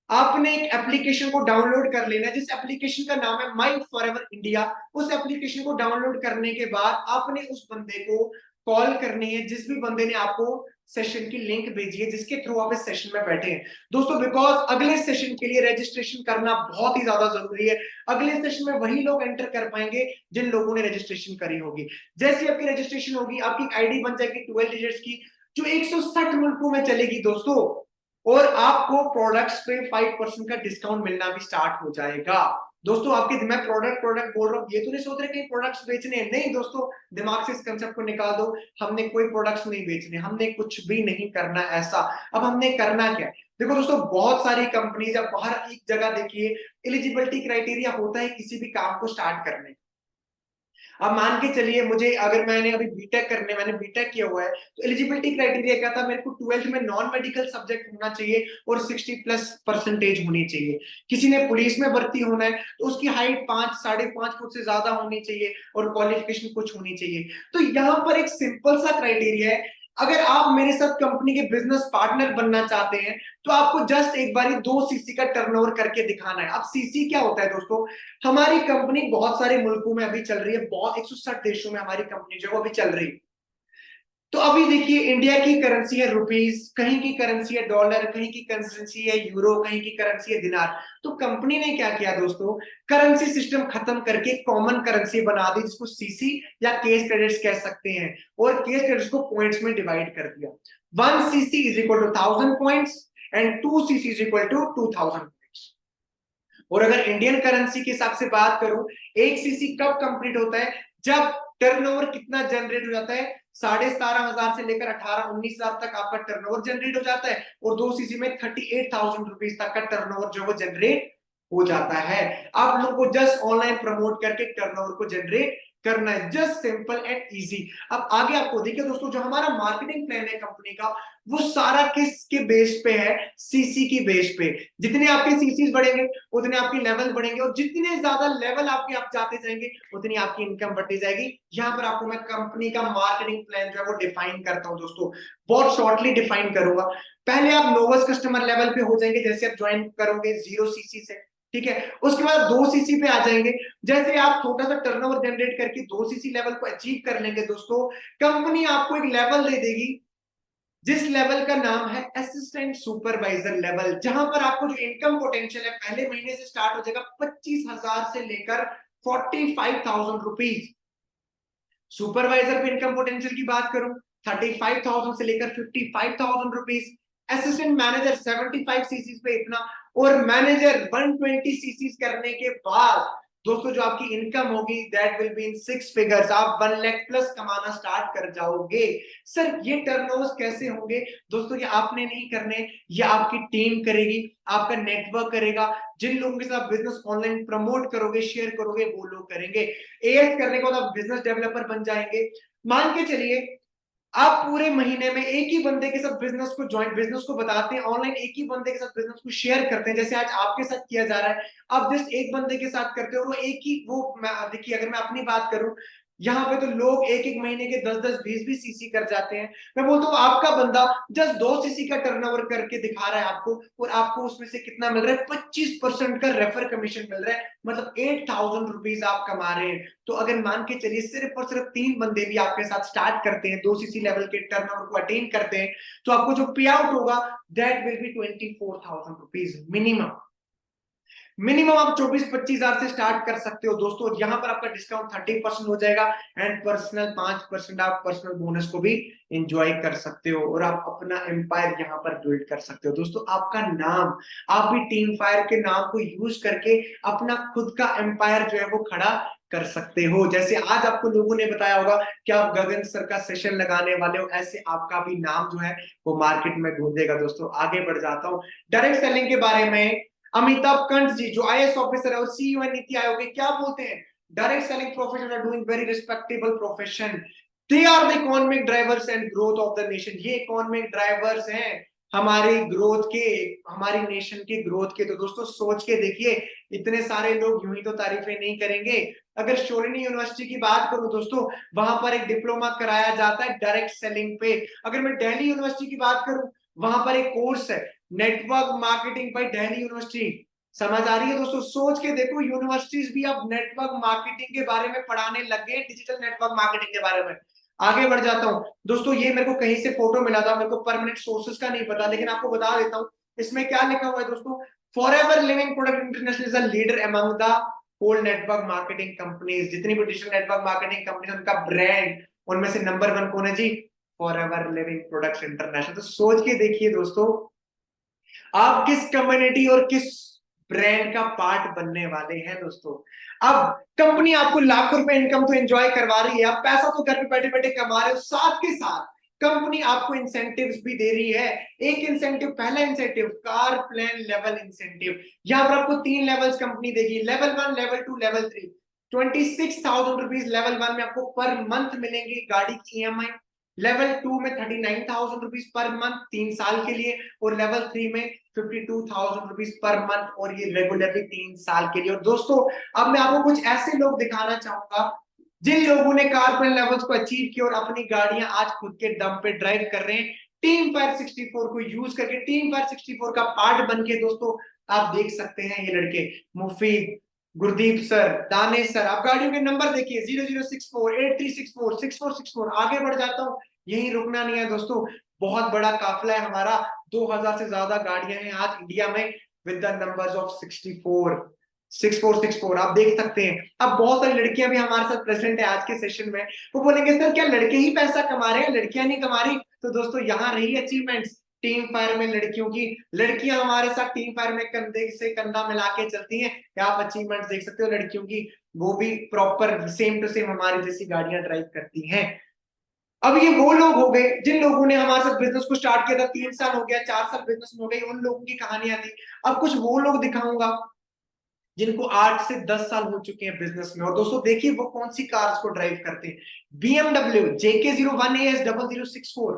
आपने एक एप्लीकेशन को डाउनलोड कर लेना है, जिस एप्लीकेशन का नाम है माई फॉरएवर इंडिया। उस एप्लीकेशन को डाउनलोड करने के बाद आपने उस बंदे को कॉल करनी है, जिस भी बंदे ने आपको सेशन की लिंक भेजी है, जिसके थ्रू आप इस सेशन में बैठे हैं दोस्तों। बिकॉज अगले सेशन के लिए रजिस्ट्रेशन करना बहुत ही ज्यादा जरूरी है। अगले सेशन में वही लोग एंटर कर पाएंगे जिन लोगों ने रजिस्ट्रेशन करी होगी। जैसे आपकी रजिस्ट्रेशन होगी, आपकी आईडी बन जाएगी 12 डिजिट्स की, जो 160 मुल्कों में चलेगी दोस्तों। और आपको प्रोडक्ट्स पे 5% का डिस्काउंट मिलना भी स्टार्ट हो जाएगा दोस्तों। आपके मैं प्रोडक्ट प्रोडक्ट बोल रहा हूँ, ये तो नहीं सोच रहे कहीं प्रोडक्ट्स बेचने हैं, नहीं दोस्तों, दिमाग से इस कंसेप्ट को निकाल दो। हमने कोई प्रोडक्ट्स नहीं बेचने, हमने कुछ भी नहीं करना ऐसा। अब हमने करना क्या है, देखो दोस्तों, बहुत सारी कंपनीज, अब हर एक जगह देखिए एलिजिबिलिटी क्राइटेरिया होता है किसी भी काम को स्टार्ट करने का। अब मान के चलिए मुझे, अगर मैंने अभी बीटेक करने, मैंने बीटेक किया हुआ है, तो एलिजिबिलिटी क्राइटेरिया क्या था, मेरे को 12th में नॉन मेडिकल सब्जेक्ट होना चाहिए और 60+ % होनी चाहिए। किसी ने पुलिस में भर्ती होना है तो उसकी हाइट 5 साढ़े 5 फुट से ज्यादा होनी चाहिए और क्वालिफिकेशन कुछ होनी चाहिए। तो यहाँ पर एक सिंपल सा क्राइटेरिया है, अगर आप मेरे साथ कंपनी के बिजनेस पार्टनर बनना चाहते हैं तो आपको जस्ट एक बारी 2 सीसी का टर्नओवर करके दिखाना है। अब सीसी क्या होता है दोस्तों, हमारी कंपनी बहुत सारे मुल्कों में अभी चल रही है, बहुत 160 देशों में हमारी कंपनी जो है वो अभी चल रही है। तो अभी देखिए इंडिया की करेंसी है रुपीस, कहीं की करेंसी है डॉलर, कहीं की करेंसी है यूरो, कहीं की करेंसी है दिनार। तो कंपनी ने क्या किया दोस्तों, करेंसी सिस्टम खत्म करके कॉमन करेंसी बना दी, जिसको सीसी या केस क्रेडिट्स कह सकते हैं। और केस क्रेडिट्स को पॉइंट्स में डिवाइड कर दिया। 1 cc is equal to 1000 points and 2 cc is equal to 2000 points. और अगर इंडियन करेंसी के हिसाब से बात करूं, 1 सीसी कब कंप्लीट होता है, जब टर्नओवर कितना जनरेट हो जाता है, 17,500 से लेकर 18-19 हजार तक आपका टर्नओवर जनरेट हो जाता है। और 2 सीसी में 38,000 रुपीज तक का टर्नओवर जो वो जनरेट हो जाता है। आप लोग को जस्ट ऑनलाइन प्रमोट करके टर्नओवर को जनरेट करना है, जस्ट सिंपल एंड इजी। अब आगे आपको देखिए दोस्तों, जो हमारा मार्केटिंग प्लान है कंपनी का, वो सारा किसके बेस पे है? सीसी की बेस पे। जितने आपके सीसीज बढ़ेंगे उतने आपके लेवल बढ़ेंगे, और जितने ज्यादा लेवल आपके आप जाते जाएंगे उतनी आपकी इनकम बढ़ती जाएगी। यहाँ पर आपको मैं कंपनी का मार्केटिंग प्लान जो है वो डिफाइन करता हूँ दोस्तों, बहुत शॉर्टली डिफाइन करूंगा। पहले आप नोवस कस्टमर लेवल पे हो जाएंगे, जैसे आप ज्वाइन करोगे 0 सीसी से, ठीक है। उसके बाद 2 सीसी पे आ जाएंगे। जैसे आप छोटा सा टर्नओवर जनरेट करके 2 सीसी लेवल को अचीव कर लेंगे दोस्तों, कंपनी आपको एक लेवल दे देगी, जिस लेवल का नाम है असिस्टेंट सुपरवाइजर लेवल, जहां पर आपको जो इनकम पोटेंशियल है पहले महीने से स्टार्ट हो जाएगा 25,000 से लेकर 45,000 रुपीज। सुपरवाइजर पे इनकम पोटेंशियल की बात करूं, 35,000 से लेकर 55,000 रुपीज। असिस्टेंट मैनेजर 75 सीसी पे इतना, और मैनेजर 120 सीसी करने के बाद दोस्तों जो आपकी इनकम होगी that will be in 6 figures. आप 1 लाख प्लस कमाना स्टार्ट कर जाओगे। सर ये टर्नओवर्स कैसे होंगे दोस्तों? ये आपने नहीं करने, ये आपकी टीम करेगी, आपका नेटवर्क करेगा। जिन लोगों के साथ बिजनेस ऑनलाइन प्रमोट करोगे, शेयर करोगे, वो लोग करेंगे। एएस करने के बाद आप बिजनेस डेवलपर बन जाएंगे। मान के चलिए आप पूरे महीने में एक ही बंदे के साथ बिजनेस को ज्वाइन, बिजनेस को बताते हैं ऑनलाइन, एक ही बंदे के साथ बिजनेस को शेयर करते हैं, जैसे आज आपके साथ किया जा रहा है। आप जस्ट एक बंदे के साथ करते हो, वो एक ही वो देखिए अगर मैं अपनी बात करूं, यहाँ पे तो लोग एक एक महीने के 10-10 20-20 सीसी कर जाते हैं। मैं बोलता हूँ आपका बंदा जस्ट 2 सीसी का टर्नओवर करके दिखा रहा है आपको, और आपको उसमें से कितना मिल रहा है? 25% का रेफर कमीशन मिल रहा है, मतलब 8,000 रुपीज आप कमा रहे हैं। तो अगर मान के चलिए सिर्फ और सिर्फ 3 बंदे भी आपके साथ स्टार्ट करते हैं, 2 सीसी लेवल के टर्नओवर को अटेन करते हैं, तो आपको जो पे आउट होगा that will be 24,000 rupees minimum. Minimum आप 24-25 हजार से स्टार्ट कर सकते हो दोस्तों। यहाँ पर आपका डिस्काउंट 30% हो जाएगा, एंड पर्सनल 5% आप पर्सनल बोनस को भी एंजॉय कर सकते हो, और आप अपना एम्पायर यहाँ पर बिल्ड कर सकते हो दोस्तों। आपका नाम, आप भी टीम फायर के नाम को यूज करके अपना खुद का एम्पायर जो है वो खड़ा कर सकते हो। जैसे आज आपको लोगों ने बताया होगा कि आप गगन सर का सेशन लगाने वाले हो, ऐसे आपका भी नाम जो है वो मार्केट में गूंजेगा दोस्तों। आगे बढ़ जाता हूँ डायरेक्ट सेलिंग के बारे में। अमिताभ कंठ जी जो आईएएस ऑफिसर है और सीईओ है नीति आयोग के, क्या बोलते हैं? Direct selling professional are doing very respectable profession, they are the economic drivers and growth of the nation. ये इकोनॉमिक ड्राइवर्स हैं हमारी ग्रोथ के, हमारी नेशन के ग्रोथ के। तो दोस्तों सोच के देखिए, इतने सारे लोग यूं ही तो तारीफें नहीं करेंगे। अगर शोलिनी यूनिवर्सिटी की बात करूं दोस्तों, वहां पर एक डिप्लोमा कराया जाता है डायरेक्ट सेलिंग पे। अगर मैं दिल्ली यूनिवर्सिटी की बात करूं, वहां पर एक कोर्स है network marketing bye Delhi university. समझ आ रही है दोस्तों? सोच के देखो, यूनिवर्सिटीज भी अब नेटवर्क मार्केटिंग के बारे में पढ़ाने लग गए, डिजिटल नेटवर्क मार्केटिंग के बारे में। आगे बढ़ जाता हूं दोस्तों, ये मेरे को कहीं से फोटो मिला था, मेरे को परमानेंट सोर्सेस का नहीं पता, लेकिन आपको बता देता हूं इसमें क्या लिखा हुआ है दोस्तों। Forever living product international is a leader among the whole network marketing companies. जितनी भी डिजिटल नेटवर्क मार्केटिंग कंपनी, उनका ब्रांड, उनमें से नंबर 1 कौन है जी? Forever living products international. तो सोच के देखिए दोस्तों, आप किस कम्युनिटी और किस ब्रांड का पार्ट बनने वाले हैं दोस्तों। अब कंपनी आपको लाखों रुपए इनकम तो एंजॉय करवा रही है, आप पैसा तो घर पे बैठे बैठे कमा रहे हो, साथ के साथ कंपनी आपको इंसेंटिव्स भी दे रही है। एक इंसेंटिव, पहला incentive car plan level incentive. यहां पर आपको 3 लेवल्स कंपनी देगी, level 1, level 2, level 3। 26,000 rupees level 1 में आपको पर मंथ मिलेंगी गाड़ी की ईएमआई, लेवल 2 में 39,000 रुपीज पर मंथ 3 साल के लिए, और लेवल 3 में 52,000 रुपीज पर मंथ, और ये रेगुलरली 3 साल के लिए। और दोस्तों अब मैं आपको कुछ ऐसे लोग दिखाना चाहूंगा जिन लोगों ने कारपेंट लेवल्स को अचीव किया और अपनी गाड़ियां आज खुद के दम पे ड्राइव कर रहे हैं, टीम फायर 64 को यूज करके, टीम फायर 64 का पार्ट बन के। दोस्तों आप देख सकते हैं ये लड़के, मुफीद, गुरदीप सर, दानेश सर। आप गाड़ियों के नंबर देखिए, 0064, 8364, 6464। आगे बढ़ जाता हूँ, यही रुकना नहीं है दोस्तों, बहुत बड़ा काफिला है हमारा, 2000 से ज्यादा गाड़ियां हैं आज इंडिया में विद द नंबर्स ऑफ 64, 6464। आप देख सकते हैं। अब बहुत सारी लड़कियां भी हमारे साथ प्रेजेंट है आज के सेशन में, वो बोलेंगे सर क्या लड़के ही पैसा कमा रहे हैं, लड़कियां नहीं कमा रही? तो दोस्तों यहाँ रही अचीवमेंट्स टीम फायर में लड़कियों की। लड़कियां हमारे साथ टीम फायर में कंधे से कंधा मिला के चलती हैं। क्या आप अचीवमेंट्स देख सकते हो लड़कियों की, वो भी प्रॉपर सेम टू सेम हमारी जैसी गाड़ियां ड्राइव करती हैं। अब ये वो लोग हो गए जिन लोगों ने हमारे साथ बिजनेस को स्टार्ट किया था, 3 साल हो गया, 4 साल बिजनेस में हो गई, उन लोगों की कहानियां थी। अब कुछ वो लोग दिखाऊंगा जिनको 8 से 10 साल हो चुके हैं बिजनेस में। और दोस्तों देखिए वो कौन सी कार्स को ड्राइव करते हैं, BMW JK01AS0064।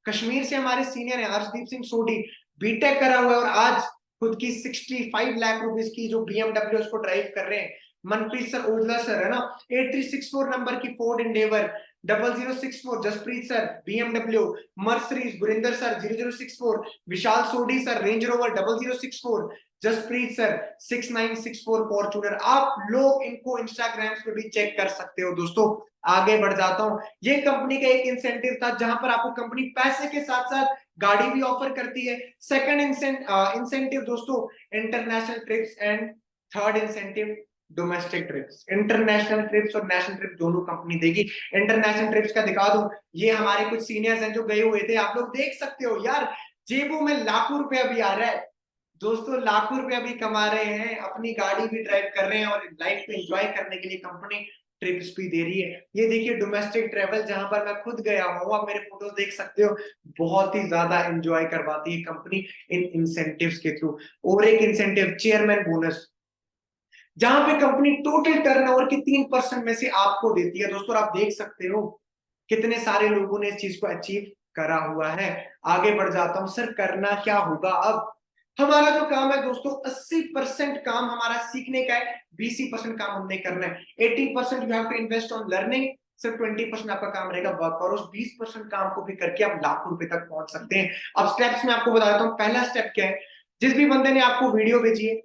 कश्मीर से हमारे सीनियर है हर्षदीप सिंह सोडी, बीटेक करा हुआ है और आज खुद की 65 लाख रुपीज की जो BMW उसको ड्राइव कर रहे हैं। मनप्रीत सर ओजला सर है ना, 8364 नंबर की Ford Endeavour 0064, Jaspreet sir BMW, Mercedes Gurinder sir 0064, Vishal Sodhi sir Range Rover 0064, Jaspreet sir 6964 Fortuner. आप लोग इनको इंस्टाग्राम पे भी चेक कर सकते हो। दोस्तों आगे बढ़ जाता हूं, ये कंपनी का एक इंसेंटिव था जहां पर आपको कंपनी पैसे के साथ साथ गाड़ी भी ऑफर करती है। सेकंड इंसेंटिव दोस्तों international trips, and third incentive domestic trips. International trips और नेशनल ट्रिप दोनों कंपनी देगी। इंटरनेशनल ट्रिप्स का दिखा दूं, ये हमारे कुछ सीनियर्स हैं जो गए हुए थे, आप लोग देख सकते हो यार, जेबों में लाखों रुपया भी आ रहा है दोस्तों, लाखों रुपया भी कमा रहे हैं, अपनी गाड़ी भी ड्राइव कर रहे हैं और लाइफ को एंजॉय करने के लिए कंपनी ट्रिप्स भी दे रही है। ये देखिए डोमेस्टिक ट्रेवल, जहां पर मैं खुद गया हूँ, आप मेरे फोटोज देख सकते हो, बहुत ही ज्यादा एंजॉय करवाती है कंपनी इन इंसेंटिव्स के थ्रू। और एक इंसेंटिव चेयरमैन बोनस, जहां पे कंपनी टोटल टर्नओवर के 3% में से आपको देती है। दोस्तों आप देख सकते हो कितने सारे लोगों ने इस चीज को अचीव करा हुआ है। आगे बढ़ जाता हूं, सर करना क्या होगा अब। हमारा जो काम है दोस्तों, 80% काम हमारा सीखने का है, 20% काम हमने करना है। 80% you have to invest on learning, सिर्फ 20% आपका काम रहेगा वर्क, और उस 20% काम को भी करके आप लाखों रुपए तक पहुंच सकते हैं। अब स्टेप्स में आपको बता देता हूँ, पहला स्टेप क्या है। जिस भी बंदे ने आपको वीडियो भेजी है,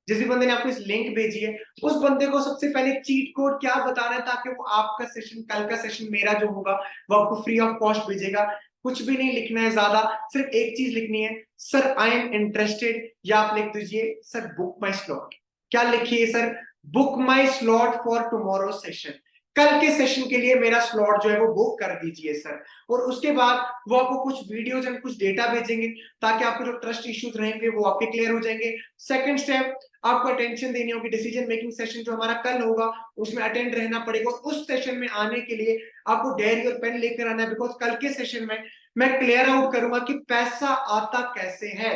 जिस भी बंदे ने आपको इस लिंक भेजी है, उस बंदे को सबसे पहले चीट कोड क्या बताना है, ताकि वो आपका सेशन, कल का सेशन मेरा जो होगा वो आपको फ्री ऑफ कॉस्ट भेजेगा। कुछ भी नहीं लिखना है ज्यादा, सिर्फ एक चीज लिखनी है, सर आई एम इंटरेस्टेड, या आप लिख दीजिए सर बुक माई स्लॉट। क्या लिखिए sir, book my slot for tomorrow session, कल के सेशन के लिए मेरा स्लॉट जो है वो बुक कर दीजिए सर। और उसके बाद वो आपको कुछ वीडियोज एंड कुछ डेटा भेजेंगे, ताकि आपको जो ट्रस्ट इश्यूज रहेंगे वो आपके क्लियर हो जाएंगे। सेकंड स्टेप, आपको अटेंशन देनी होगी, डिसीजन मेकिंग सेशन जो हमारा कल होगा उसमें अटेंड रहना पड़ेगा। उस सेशन में आने के लिए आपको डायरी और पेन लेकर आना है, बिकॉज कल के सेशन में मैं क्लियर आउट करूंगा कि पैसा आता कैसे है।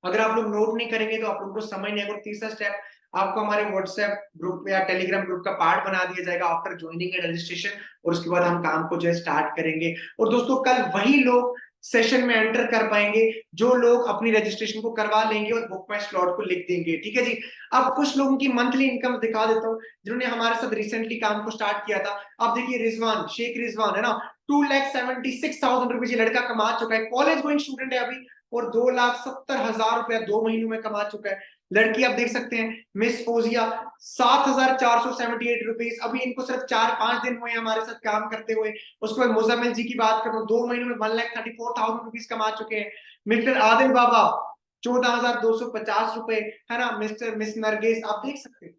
अगर आप लोग नोट नहीं करेंगे तो आप लोगों को समझ नहीं आएगा। तीसरा स्टेप, आपको हमारे व्हाट्सएप ग्रुप या टेलीग्राम ग्रुप का पार्ट बना दिया जाएगा आफ्टर ज्वाइनिंग एंड रजिस्ट्रेशन, और उसके बाद हम काम को जो है स्टार्ट करेंगे। और दोस्तों कल वही लोग सेशन में एंटर कर पाएंगे जो लोग अपनी रजिस्ट्रेशन को करवा लेंगे और बुक माई स्लॉट को लिख देंगे, ठीक है जी। अब कुछ लोगों की मंथली इनकम दिखा देता हूँ जिन्होंने हमारे साथ रिसेंटली काम को स्टार्ट किया था। अब देखिए रिजवान, शेख रिजवान है ना, 2,76,000 रुपए लड़का कमा चुका है, कॉलेज गोइंग स्टूडेंट है अभी, और 2,70,000 रुपया 2 महीनों में कमा चुका है। लड़की आप देख सकते हैं मिस फोजिया, 7,478 रुपीज, अभी इनको सिर्फ 4-5 दिन हुए हमारे साथ काम करते हुए। उसके बाद मुजामिल जी की बात करूं, 2 महीनों में 1,34,000 रुपीज कमा चुके हैं। मिस्टर आदिल बाबा 14,250 रुपए, है ना। मिस नरगिस आप देख सकते हैं,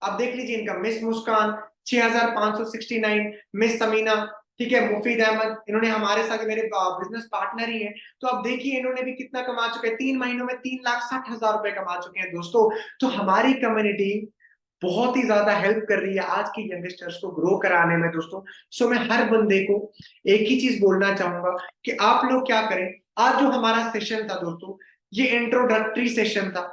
आप देख लीजिए इनका। मिस मुस्कान 6,569, मिस समीना, ठीक है, मुफीद अहमद, इन्होंने हमारे साथ मेरे बिजनेस पार्टनर ही हैं। तो अब देखिए इन्होंने भी कितना कमा चुके हैं, 3 महीनों में 3,60,000 रुपए कमा चुके हैं दोस्तों। तो हमारी कम्युनिटी बहुत ही ज्यादा हेल्प कर रही है आज की यंगस्टर्स को ग्रो कराने में दोस्तों। सो मैं हर बंदे को एक ही चीज बोलना चाहूंगा कि आप लोग क्या करें। आज जो हमारा सेशन था दोस्तों, ये इंट्रोडक्टरी सेशन था,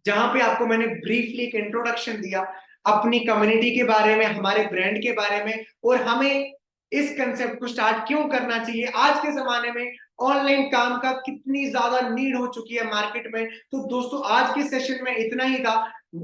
जहां पे आपको मैंने ब्रीफली एक इंट्रोडक्शन दिया अपनी कम्युनिटी के बारे में, हमारे ब्रांड के बारे में, और हमें इस कंसेप्ट को स्टार्ट क्यों करना चाहिए। आज के जमाने में ऑनलाइन काम का कितनी ज्यादा नीड हो चुकी है मार्केट में। तो दोस्तों आज के सेशन में इतना ही था,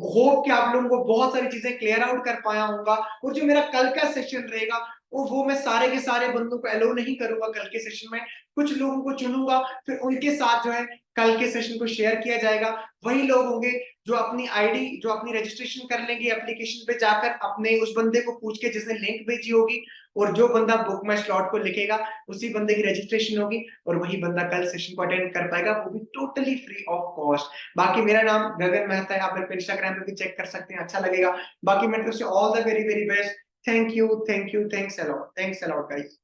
होप कि आप लोगों को बहुत सारी चीजें क्लियर आउट कर पाया होगा। और जो मेरा कल का सेशन रहेगा वो मैं सारे के सारे बंदों को अलो नहीं करूंगा कल के सेशन में, कुछ लोगों को चुनूंगा, फिर उनके साथ जो है कल के सेशन को शेयर किया जाएगा। वही लोग होंगे जो अपनी आईडी, जो अपनी रजिस्ट्रेशन कर लेंगे एप्लीकेशन पे जाकर अपने उस बंदे को पूछ के जिसने लिंक भेजी होगी, और जो बंदा बुक माई स्लॉट को लिखेगा उसी बंदे की रजिस्ट्रेशन होगी, और वही बंदा कल सेशन को अटेंड कर पाएगा, वो भी टोटली फ्री ऑफ कॉस्ट। बाकी मेरा नाम गगन मेहता है, आप मेरे इंस्टाग्राम पे भी चेक कर सकते हैं, अच्छा लगेगा। बाकी मैं तो all the very very best. Thank you, thanks a lot, thanks a lot guys.